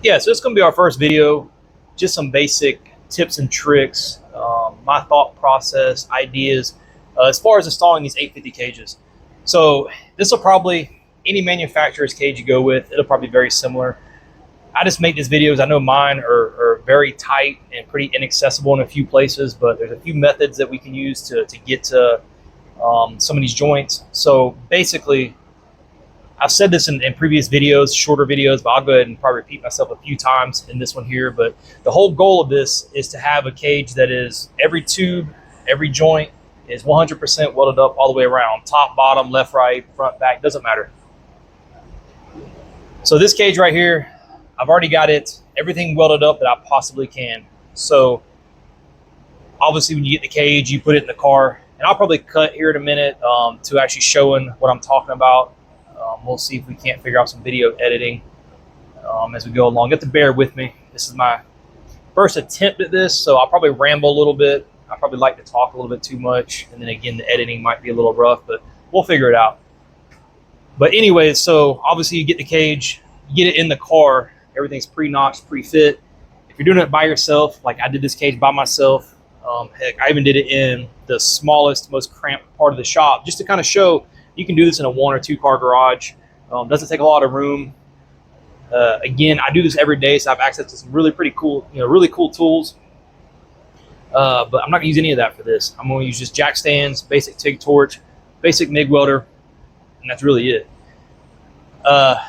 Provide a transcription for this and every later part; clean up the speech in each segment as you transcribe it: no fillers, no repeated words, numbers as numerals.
Yeah, so it's going to be our first video, just some basic tips and tricks, my thought process, ideas, as far as installing these 850 cages. So this will probably, any manufacturer's cage you go with, it'll probably be very similar. I just make these videos. I know mine are very tight and pretty inaccessible in a few places, but there's a few methods that we can use to get to some of these joints. So basically, I've said this in previous videos, shorter videos, but I'll go ahead and probably repeat myself a few times in this one here. But the whole goal of this is to have a cage that is every tube, every joint is 100% welded up all the way around, top, bottom, left, right, front, back, doesn't matter. So this cage right here, I've already got it, everything welded up that I possibly can. So obviously when you get the cage, you put it in the car, and I'll probably cut here in a minute to actually showing what I'm talking about. We'll see if we can't figure out some video editing as we go along. You have to bear with me. This is my first attempt at this, so I'll probably ramble a little bit. I probably like to talk a little bit too much, and then again, the editing might be a little rough, but we'll figure it out. But anyways, so obviously you get the cage, you get it in the car, everything's pre-notched, pre-fit. If you're doing it by yourself, like I did this cage by myself, heck, I even did it in the smallest, most cramped part of the shop, just to kind of show you can do this in a 1 or 2 car garage. Doesn't take a lot of room. Again, I do this every day, so I have access to some really really cool tools. But I'm not gonna use any of that for this. I'm gonna use just jack stands, basic TIG torch, basic MIG welder, and that's really it.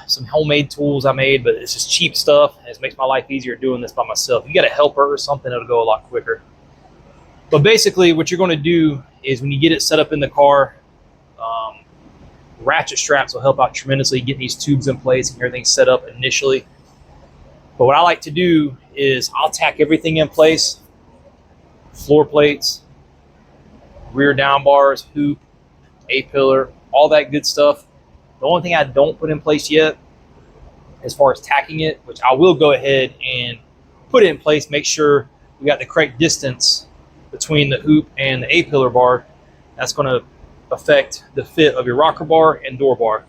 Some homemade tools I made, but it's just cheap stuff, and it makes my life easier doing this by myself. If you got a helper or something, it'll go a lot quicker. But basically, what you're gonna do is when you get it set up in the car, ratchet straps will help out tremendously getting these tubes in place and everything set up initially. But what I like to do is I'll tack everything in place, floor plates, rear down bars, hoop, A-pillar, all that good stuff. The only thing I don't put in place yet, as far as tacking it, which I will go ahead and put it in place, make sure we got the correct distance between the hoop and the A-pillar bar. That's going to affect the fit of your rocker bar and door bar.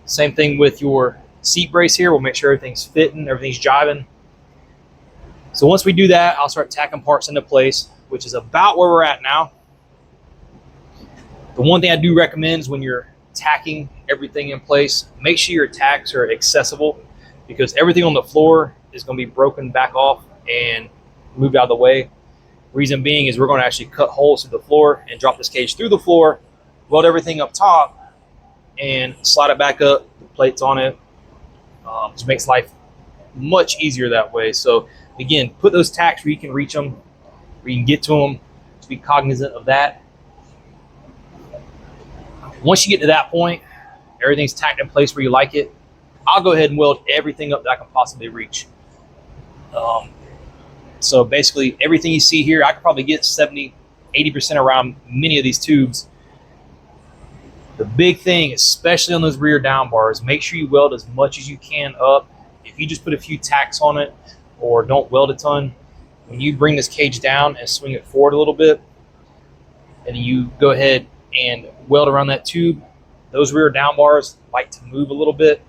Same thing with your seat brace here. We'll make sure everything's fitting, everything's jiving. So once we do that, I'll start tacking parts into place, which is about where we're at now. The one thing I do recommend is when you're tacking everything in place, make sure your tacks are accessible, because everything on the floor is going to be broken back off and moved out of the way. Reason being is we're going to actually cut holes through the floor and drop this cage through the floor, weld everything up top, and slide it back up, the plates on it. Just makes life much easier that way. So again, put those tacks where you can reach them, where you can get to them. Just be cognizant of that. Once you get to that point, everything's tacked in place where you like it, I'll go ahead and weld everything up that I can possibly reach. So basically everything you see here, I could probably get 70–80% around many of these tubes. The big thing, especially on those rear down bars, make sure you weld as much as you can up. If you just put a few tacks on it or don't weld a ton, when you bring this cage down and swing it forward a little bit, and then you go ahead and weld around that tube, those rear down bars like to move a little bit,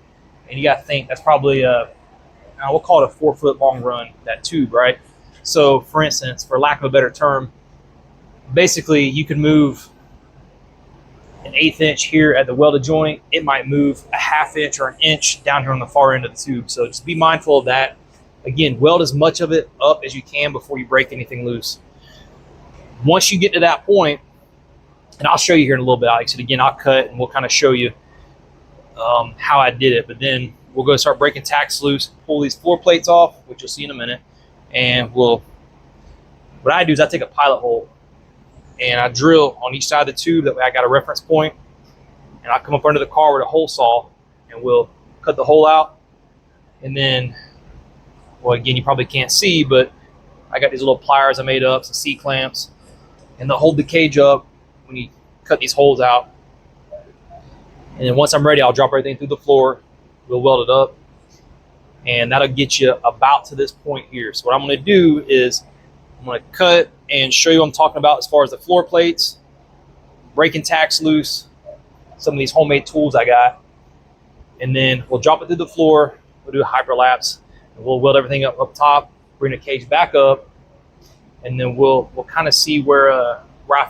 and you got to think that's probably we'll call it a 4-foot long run, that tube, right? So for instance, for lack of a better term, basically you can move an 1/8 inch here at the welded joint. It might move a 1/2 inch or an inch down here on the far end of the tube. So just be mindful of that. Again, weld as much of it up as you can before you break anything loose. Once you get to that point, and I'll show you here in a little bit, Alex, and again, I'll cut and we'll kind of show you how I did it, but then we'll go start breaking tacks loose, pull these floor plates off, which you'll see in a minute, and what I do is I take a pilot hole and I drill on each side of the tube. That way I got a reference point, and I'll come up under the car with a hole saw and we'll cut the hole out. And then, well, again, you probably can't see, but I got these little pliers I made up, some C-clamps, and they'll hold the cage up when you cut these holes out. And then once I'm ready, I'll drop everything through the floor, we'll weld it up, and that'll get you about to this point here. So what I'm going to do is I'm going to cut and show you what I'm talking about as far as the floor plates, breaking tacks loose, some of these homemade tools I got, and then we'll drop it through the floor. We'll do a hyperlapse, We'll weld everything up top, bring the cage back up, and then we'll kind of see where I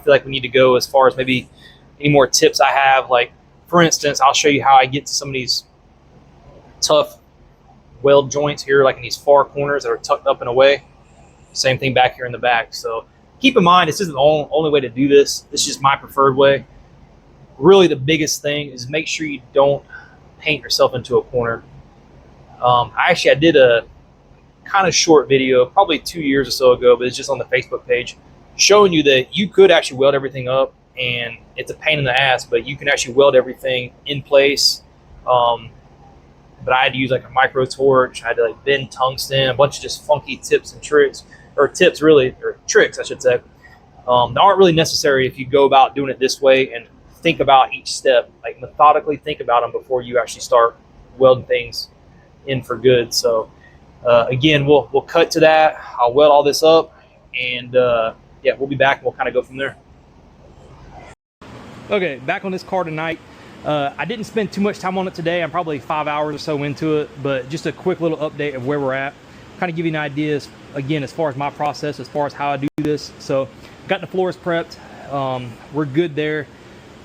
feel like we need to go as far as maybe any more tips I have. Like, for instance, I'll show you how I get to some of these tough weld joints here, like in these far corners that are tucked up and away. Same thing back here in the back. So keep in mind, this isn't the only way to do this. This is just my preferred way. Really, the biggest thing is make sure you don't paint yourself into a corner. I did a kind of short video probably 2 years or so ago, but it's just on the Facebook page, showing you that you could actually weld everything up, and it's a pain in the ass, but you can actually weld everything in place. But I had to use like a micro torch. I had to like bend tungsten, a bunch of just funky tips and tricks, or tips really, or tricks I should say, that aren't really necessary if you go about doing it this way and think about each step, like methodically think about them before you actually start welding things in for good. So again, we'll cut to that. I'll weld all this up, and yeah, we'll be back and we'll kind of go from there. Okay, back on this car tonight. I didn't spend too much time on it today. I'm probably 5 hours or so into it, but just a quick little update of where we're at. Kind of give you an idea, again, as far as my process, as far as how I do this. So got the floors prepped. We're good there.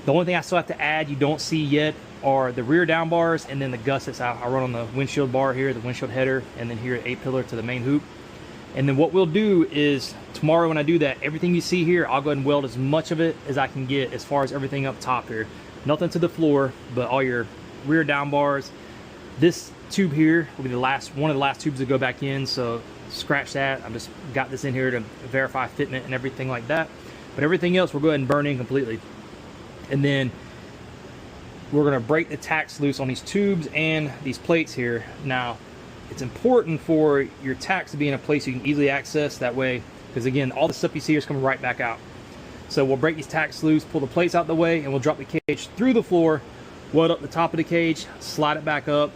The only thing I still have to add, you don't see yet, are the rear down bars and then the gussets. I run on the windshield bar here, the windshield header, and then here at 8-pillar to the main hoop. And then what we'll do is tomorrow when I do that, everything you see here, I'll go ahead and weld as much of it as I can get as far as everything up top here. Nothing to the floor, but all your rear down bars. This tube here will be one of the last tubes to go back in, so scratch that. I've just got this in here to verify fitment and everything like that. But everything else we'll go ahead and burn in completely. And then we're gonna break the tacks loose on these tubes and these plates here. Now, it's important for your tacks to be in a place you can easily access, that way, because again, all the stuff you see here is coming right back out. So we'll break these tacks loose, pull the plates out the way, and we'll drop the cage through the floor, weld up the top of the cage, slide it back up,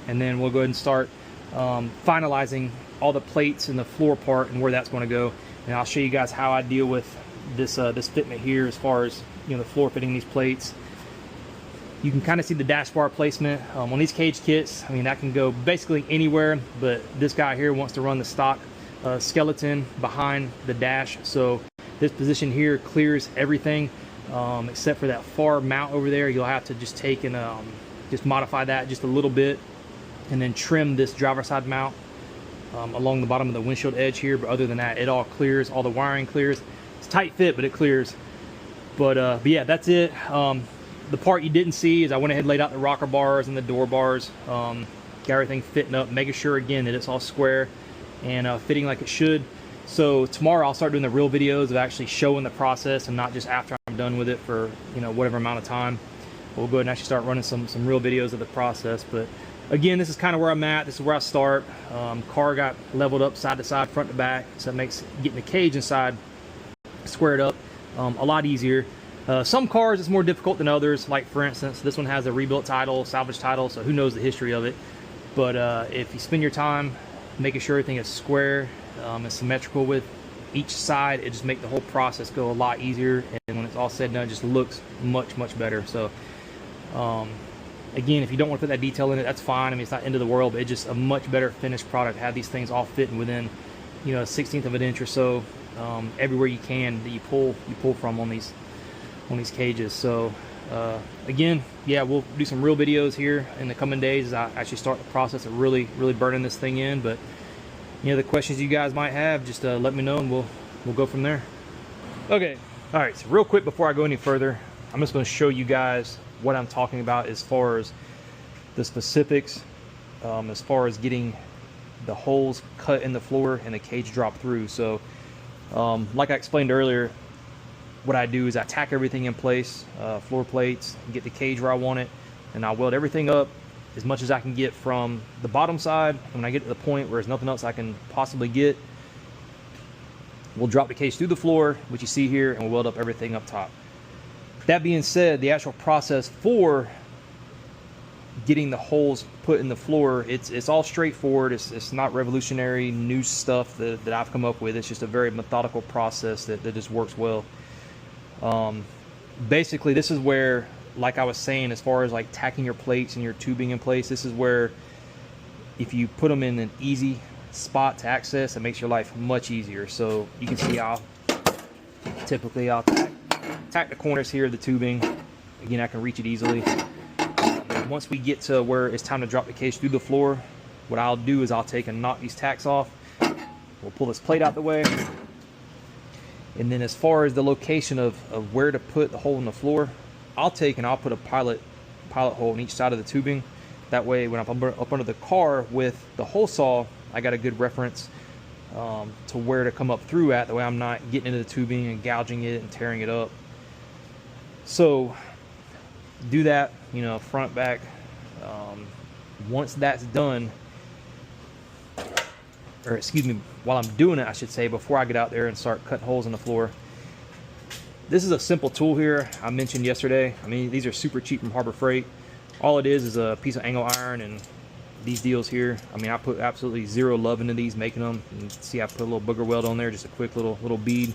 and then we'll go ahead and start finalizing all the plates and the floor part and where that's going to go. And I'll show you guys how I deal with this this fitment here as far as, you know, the floor fitting these plates. You can kind of see the dash bar placement on these cage kits. I mean, that can go basically anywhere, but this guy here wants to run the stock skeleton behind the dash. So this position here clears everything except for that far mount over there. You'll have to just take and just modify that just a little bit, and then trim this driver side mount along the bottom of the windshield edge here. But other than that, it all clears. All the wiring clears. It's tight fit, but it clears. But yeah, that's it. The part you didn't see is I went ahead and laid out the rocker bars and the door bars. Got everything fitting up, making sure again that it's all square and fitting like it should. So tomorrow I'll start doing the real videos of actually showing the process, and not just after I'm done with it for, you know, whatever amount of time. We'll go ahead and actually start running some real videos of the process. But again, this is kind of where I'm at. This is where I start. Car got leveled up side to side, front to back, so that makes getting the cage inside squared up a lot easier. Some cars it's more difficult than others. Like for instance, this one has a rebuilt title, salvage title, so who knows the history of it. But if you spend your time making sure everything is square and symmetrical with each side, it just makes the whole process go a lot easier, and when it's all said and done, it just looks much better. So again, if you don't want to put that detail in it, that's fine. I mean, it's not end of the world, but it's just a much better finished product. Have these things all fitting within, you know, a 1/16 of an inch or so everywhere you can that you pull from on these cages. So again, yeah, we'll do some real videos here in the coming days as I actually start the process of really burning this thing in. But you know, the questions you guys might have, just let me know, and we'll go from there. Okay, all right, so real quick before I go any further, I'm just going to show you guys what I'm talking about as far as the specifics, as far as getting the holes cut in the floor and the cage drop through. So like I explained earlier, what I do is I tack everything in place, floor plates, get the cage where I want it, and I'll weld everything up as much as I can get from the bottom side. When I get to the point where there's nothing else I can possibly get, we'll drop the cage through the floor, which you see here, and we'll weld up everything up top. That being said, the actual process for getting the holes put in the floor, it's all straightforward. It's not revolutionary new stuff that I've come up with. It's just a very methodical process that just works well. Basically, this is where, like I was saying, as far as like tacking your plates and your tubing in place, this is where if you put them in an easy spot to access, it makes your life much easier. So you can see I'll tack the corners here of the tubing. Again, I can reach it easily. Once we get to where it's time to drop the cage through the floor, what I'll do is I'll take and knock these tacks off. We'll pull this plate out the way. And then as far as the location of where to put the hole in the floor, I'll put a pilot hole on each side of the tubing. That way when I'm up under the car with the hole saw, I got a good reference to where to come up through at. That way I'm not getting into the tubing and gouging it and tearing it up. So do that, you know, front, back. Once that's done, or excuse me, while I'm doing it, I should say, before I get out there and start cutting holes in the floor. This is a simple tool here I mentioned yesterday. I mean, these are super cheap from Harbor Freight. All it is a piece of angle iron and these deals here. I mean, I put absolutely zero love into these making them. You can see I put a little booger weld on there, just a quick little bead.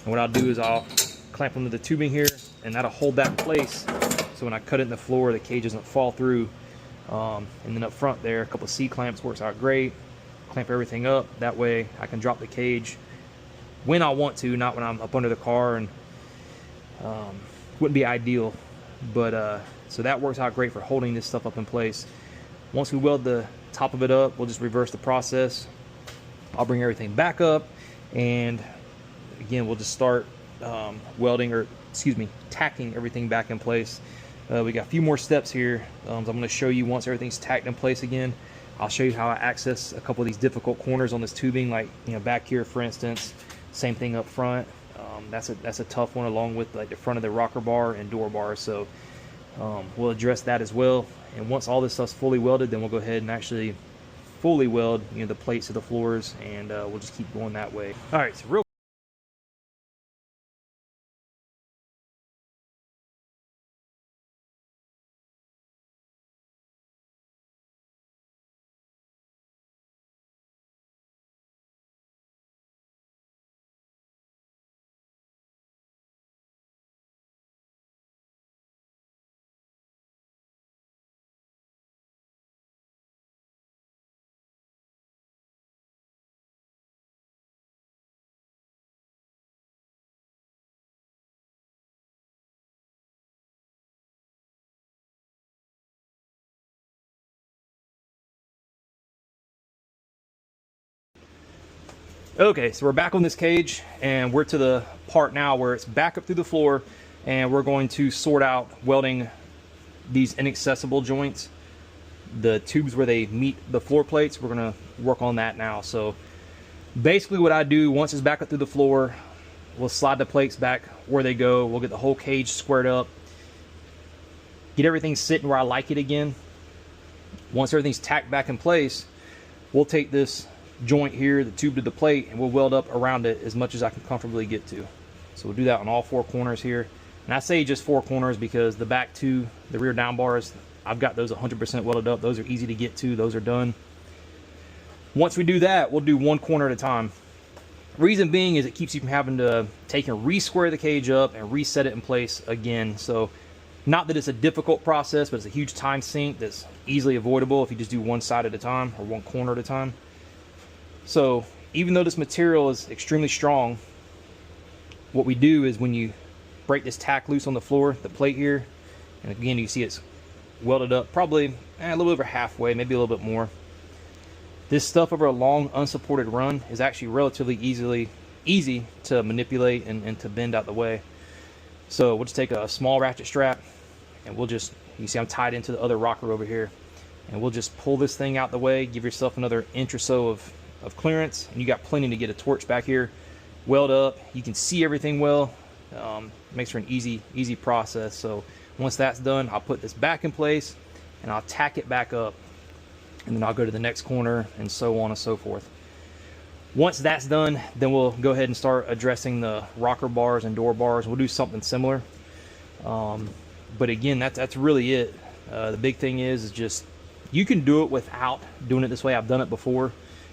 And what I'll do is I'll clamp them to the tubing here, and that'll hold that in place. So when I cut it in the floor, the cage doesn't fall through. And then up front there, a couple of C-clamps works out great. Clamp everything up. That way I can drop the cage when I want to, not when I'm up under the car, and wouldn't be ideal. But so that works out great for holding this stuff up in place. Once we weld the top of it up, we'll just reverse the process. I'll bring everything back up, and again, we'll just start welding, or excuse me, tacking everything back in place. We got a few more steps here. I'm going to show you once everything's tacked in place again. I'll show you how I access a couple of these difficult corners on this tubing, like, you know, back here, for instance. Same thing up front. That's a tough one, along with like the front of the rocker bar and door bar. So we'll address that as well. And once all this stuff's fully welded, then we'll go ahead and actually fully weld, you know, the plates to the floors, and we'll just keep going that way. All right, so real. Okay, so we're back on this cage, and we're to the part now where it's back up through the floor, and we're going to sort out welding these inaccessible joints, the tubes where they meet the floor plates. We're going to work on that now. So basically what I do, once it's back up through the floor, we'll slide the plates back where they go. We'll get the whole cage squared up, get everything sitting where I like it again. Once everything's tacked back in place, we'll take this joint here, the tube to the plate, and we'll weld up around it as much as I can comfortably get to. So we'll do that on all four corners here. And I say just four corners because the back two, the rear down bars, I've got those 100% welded up. Those are easy to get to. Those are done. Once we do that, we'll do one corner at a time. Reason being is it keeps you from having to take and re-square the cage up and reset it in place again. So not that it's a difficult process, but it's a huge time sink that's easily avoidable if you just do one side at a time, or one corner at a time. So even though this material is extremely strong, what we do is when you break this tack loose on the floor, the plate here, and again you see it's welded up probably a little over halfway, maybe a little bit more. This stuff over a long unsupported run is actually relatively easy to manipulate and to bend out the way. So we'll just take a small ratchet strap, and we'll just, you see I'm tied into the other rocker over here, and we'll just pull this thing out the way, give yourself another inch or so of clearance, and you got plenty to get a torch back here, weld up. You can see everything well. Makes for an easy process. So once that's done, I'll put this back in place, and I'll tack it back up, and then I'll go to the next corner, and so on and so forth. Once that's done, then we'll go ahead and start addressing the rocker bars and door bars. We'll do something similar, but again, that's really it. The big thing is just, you can do it without doing it this way. I've done it before.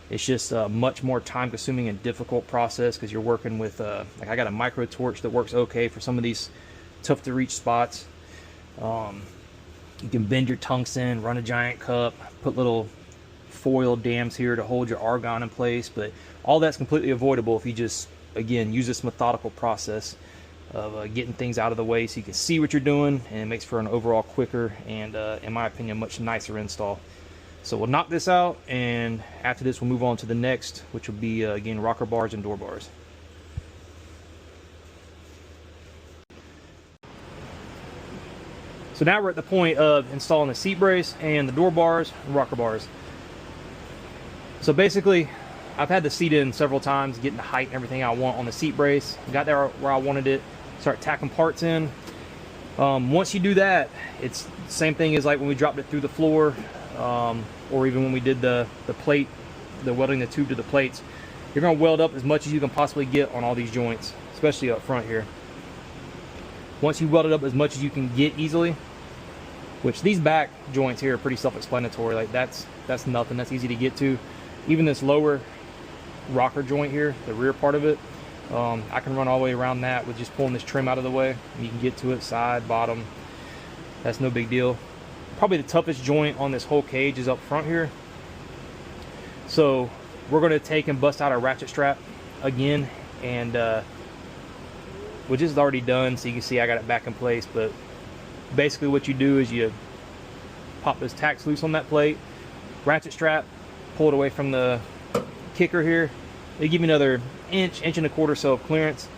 It's just a much more time consuming and difficult process because you're working with, like I got a micro torch that works okay for some of these tough to reach spots. You can bend your tungsten, run a giant cup, put little foil dams here to hold your argon in place, but all that's completely avoidable if you just, again, use this methodical process of getting things out of the way so you can see what you're doing, and it makes for an overall quicker and, in my opinion, much nicer install. So we'll knock this out, and after this we'll move on to the next, which will be, again, rocker bars and door bars. So now we're at the point of installing the seat brace and the door bars and rocker bars. So basically, I've had the seat in several times, getting the height and everything I want on the seat brace. Got there where I wanted it, start tacking parts in. Once you do that, it's the same thing as like when we dropped it through the floor, or even when we did the plate, the welding the tube to the plates. You're gonna weld up as much as you can possibly get on all these joints, especially up front here. Once you weld it up as much as you can get easily, which these back joints here are pretty self-explanatory, like that's nothing, that's easy to get to. Even this lower rocker joint here, the rear part of it, I can run all the way around that with just pulling this trim out of the way, and you can get to it side, bottom. That's no big deal. Probably the toughest joint on this whole cage is up front here. So we're going to take and bust out our ratchet strap again, and which is already done, so you can see I got it back in place. But basically what you do is you pop those tacks loose on that plate, ratchet strap, pull it away from the kicker here. They give you another inch and a quarter so of clearance,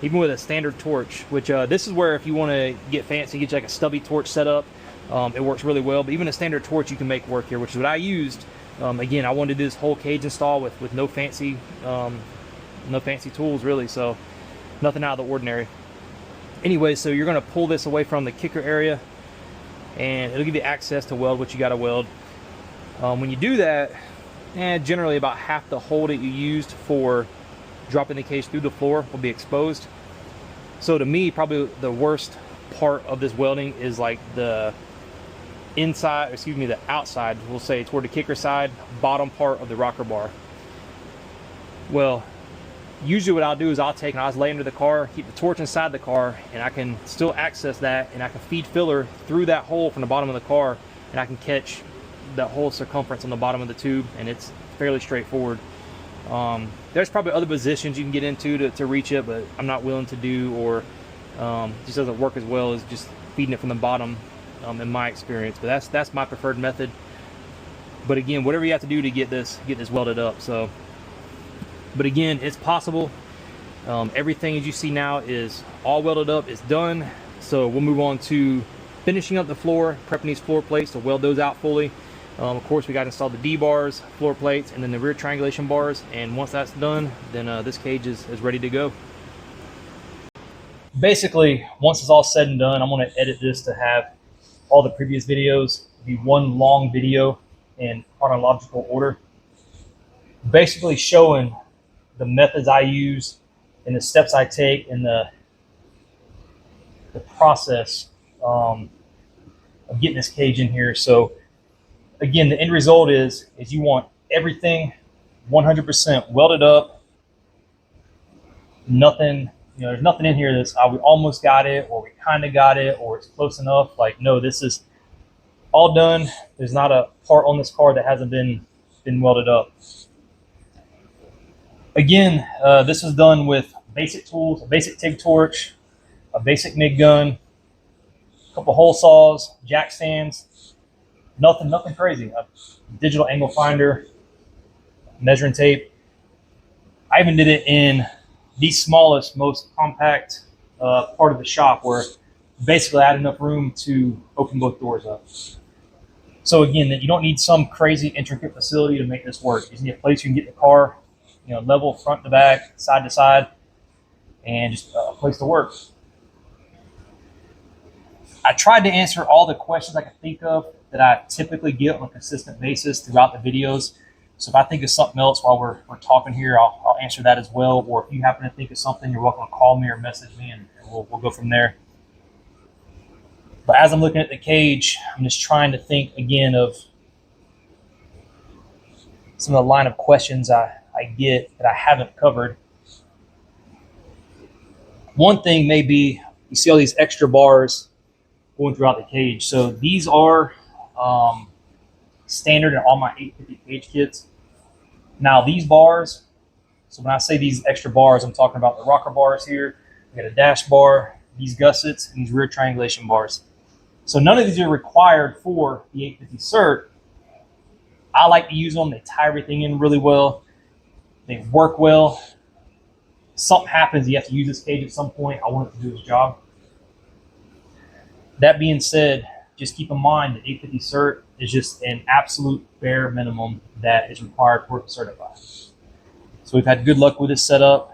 even with a standard torch, which this is where if you want to get fancy, get you like a stubby torch set up, it works really well. But even a standard torch you can make work here, which is what I used. Again, I wanted to do this whole cage install with no fancy tools really, so nothing out of the ordinary. Anyway, so you're going to pull this away from the kicker area, and it'll give you access to weld what you got to weld. When you do that, generally about half the hole that you used for dropping the cage through the floor will be exposed. So to me, probably the worst part of this welding is like the inside, excuse me, the outside, we'll say toward the kicker side, bottom part of the rocker bar. Well, usually what I'll do is I'll lay under the car, keep the torch inside the car, and I can still access that, and I can feed filler through that hole from the bottom of the car, and I can catch that whole circumference on the bottom of the tube, and it's fairly straightforward. There's probably other positions you can get into to reach it, but I'm not willing to do, or just doesn't work as well as just feeding it from the bottom, in my experience. But that's my preferred method. But again, whatever you have to do to get this welded up. So, but again, it's possible. Everything as you see now is all welded up, it's done. So we'll move on to finishing up the floor, prepping these floor plates to weld those out fully. Of course, we got to install the D-bars, floor plates, and then the rear triangulation bars. And once that's done, then this cage is ready to go. Basically, once it's all said and done, I'm going to edit this to have all the previous videos be one long video in chronological order, basically showing the methods I use and the steps I take in the process of getting this cage in here. So again, the end result is you want everything 100% welded up. Nothing, there's nothing in here that's we almost got it, or we kind of got it, or it's close enough. Like, no, this is all done. There's not a part on this car that hasn't been welded up. Again, this is done with basic tools, a basic TIG torch, a basic MIG gun, a couple hole saws, jack stands, nothing crazy. A digital angle finder, measuring tape. I even did it in the smallest, most compact part of the shop, where basically I had enough room to open both doors up. So again, you don't need some crazy intricate facility to make this work. You just need a place you can get the car, level front to back, side to side, and just a place to work. I tried to answer all the questions I could think of that I typically get on a consistent basis throughout the videos. So if I think of something else while we're talking here, I'll answer that as well. Or if you happen to think of something, you're welcome to call me or message me, and we'll go from there. But as I'm looking at the cage, I'm just trying to think again of some of the line of questions I get that I haven't covered. One thing may be, you see all these extra bars going throughout the cage. So these are standard in all my 850 cage kits. Now these bars, so when I say these extra bars, I'm talking about the rocker bars here. We got a dash bar, these gussets, and these rear triangulation bars. So none of these are required for the 850 cert. I like to use them. They tie everything in really well. They work well. Something happens, you have to use this cage at some point. I want it to do its job. That being said, just keep in mind that 850 cert is just an absolute bare minimum that is required for it to certify. So we've had good luck with this setup.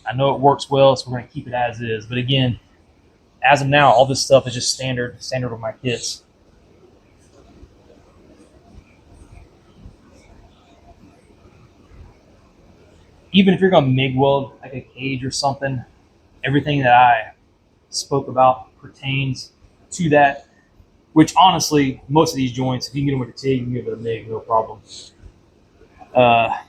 I know it works well, so we're going to keep it as is. But again, as of now, all this stuff is just standard with my kits. Even if you're going to MIG weld like a cage or something, everything that I spoke about pertains to that. Which honestly, most of these joints, if you can get them with a TIG, you can get them with a MIG, no problem. I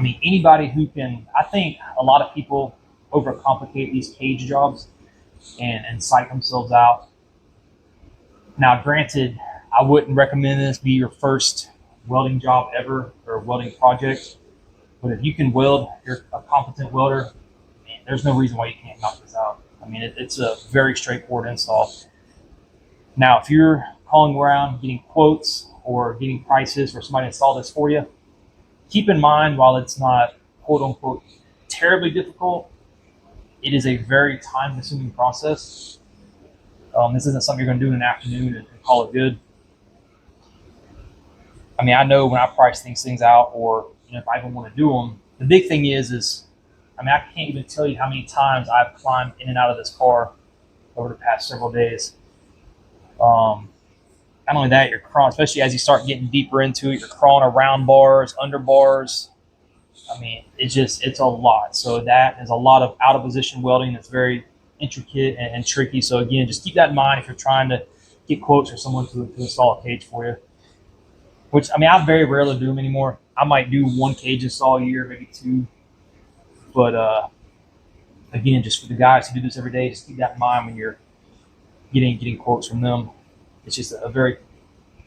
mean, anybody who can, I think a lot of people overcomplicate these cage jobs and psych themselves out. Now, granted, I wouldn't recommend this be your first welding job ever or welding project, but if you can weld, you're a competent welder, man, there's no reason why you can't knock this out. I mean, it's a very straightforward install. Now, if you're calling around getting quotes or getting prices for somebody to install this for you, keep in mind, while it's not quote unquote terribly difficult, it is a very time consuming process. This isn't something you're going to do in an afternoon and call it good. I mean, I know when I price these things out, or if I even want to do them, the big thing is I mean, I can't even tell you how many times I've climbed in and out of this car over the past several days. Not only that, you're crawling, especially as you start getting deeper into it, you're crawling around bars, under bars. I mean, it's a lot. So that is a lot of out of position welding that's very intricate and tricky. So again, just keep that in mind if you're trying to get quotes for someone to install a cage for you. Which, I mean, I very rarely do them anymore. I might do one cage install a year, maybe two. But again, just for the guys who do this every day, just keep that in mind when you're getting quotes from them. It's just to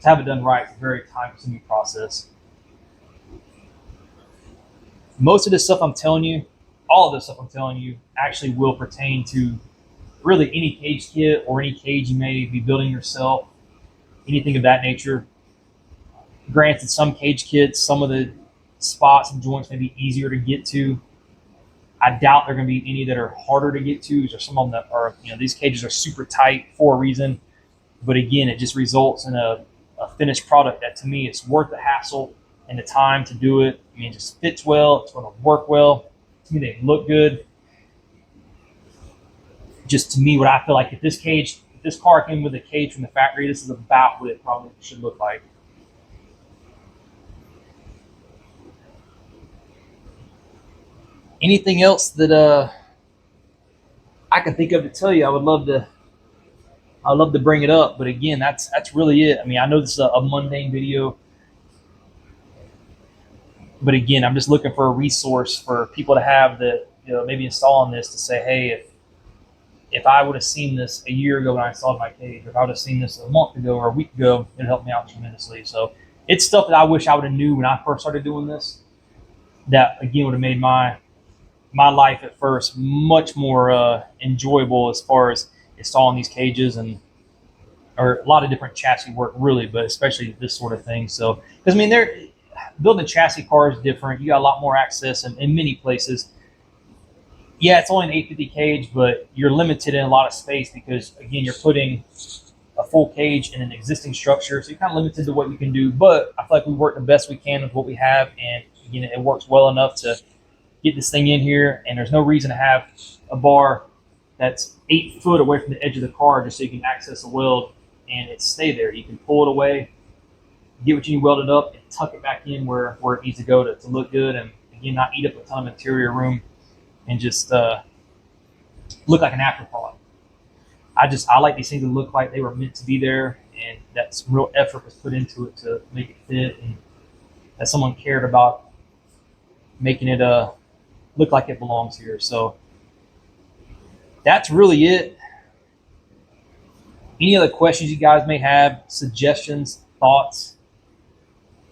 have it done right, it's a very time-consuming process. Most of this stuff I'm telling you, all of this stuff I'm telling you, actually will pertain to really any cage kit or any cage you may be building yourself, anything of that nature. Granted, some cage kits, some of the spots and joints may be easier to get to. I doubt there are going to be any that are harder to get to. There's some of them that are, these cages are super tight for a reason. But again, it just results in a finished product that to me it's worth the hassle and the time to do it. I mean, it just fits well. It's going to work well. To me, they look good. Just to me, what I feel like if this car came with a cage from the factory, this is about what it probably should look like. Anything else that I can think of to tell you, I would love to bring it up, but again, that's really it. I mean, I know this is a mundane video, but again, I'm just looking for a resource for people to have that, maybe installing this to say, hey, if I would have seen this a year ago when I installed my cage, or if I would have seen this a month ago or a week ago, it helped me out tremendously. So it's stuff that I wish I would have knew when I first started doing this, that again would have made my life at first much more enjoyable as far as installing these cages or a lot of different chassis work really, but especially this sort of thing. So, because I mean, building a chassis car is different. You got a lot more access in many places. Yeah, it's only an 850 cage, but you're limited in a lot of space because again, you're putting a full cage in an existing structure. So you're kind of limited to what you can do, but I feel like we work the best we can with what we have. And again, it works well enough to get this thing in here, and there's no reason to have a bar that's 8 foot away from the edge of the car just so you can access a weld and it stay there. You can pull it away, get what you need welded up, and tuck it back in where it needs to go to look good, and again, not eat up a ton of interior room and just look like an afterthought. I like these things to look like they were meant to be there, and that some real effort was put into it to make it fit, and that someone cared about making it look like it belongs here. So that's really it. Any other questions you guys may have, suggestions, thoughts,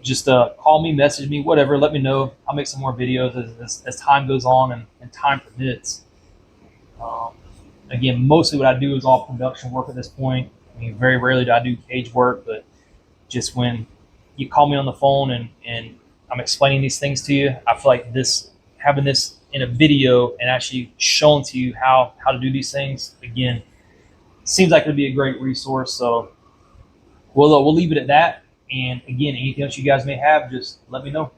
just call me, message me, whatever. Let me know. I'll make some more videos as time goes on and time permits. Again, mostly what I do is all production work at this point. I mean, very rarely do I do cage work, but just when you call me on the phone and I'm explaining these things to you, I feel like having this in a video and actually showing to you how to do these things, again, seems like it'd be a great resource. So we'll leave it at that. And again, anything else you guys may have, just let me know.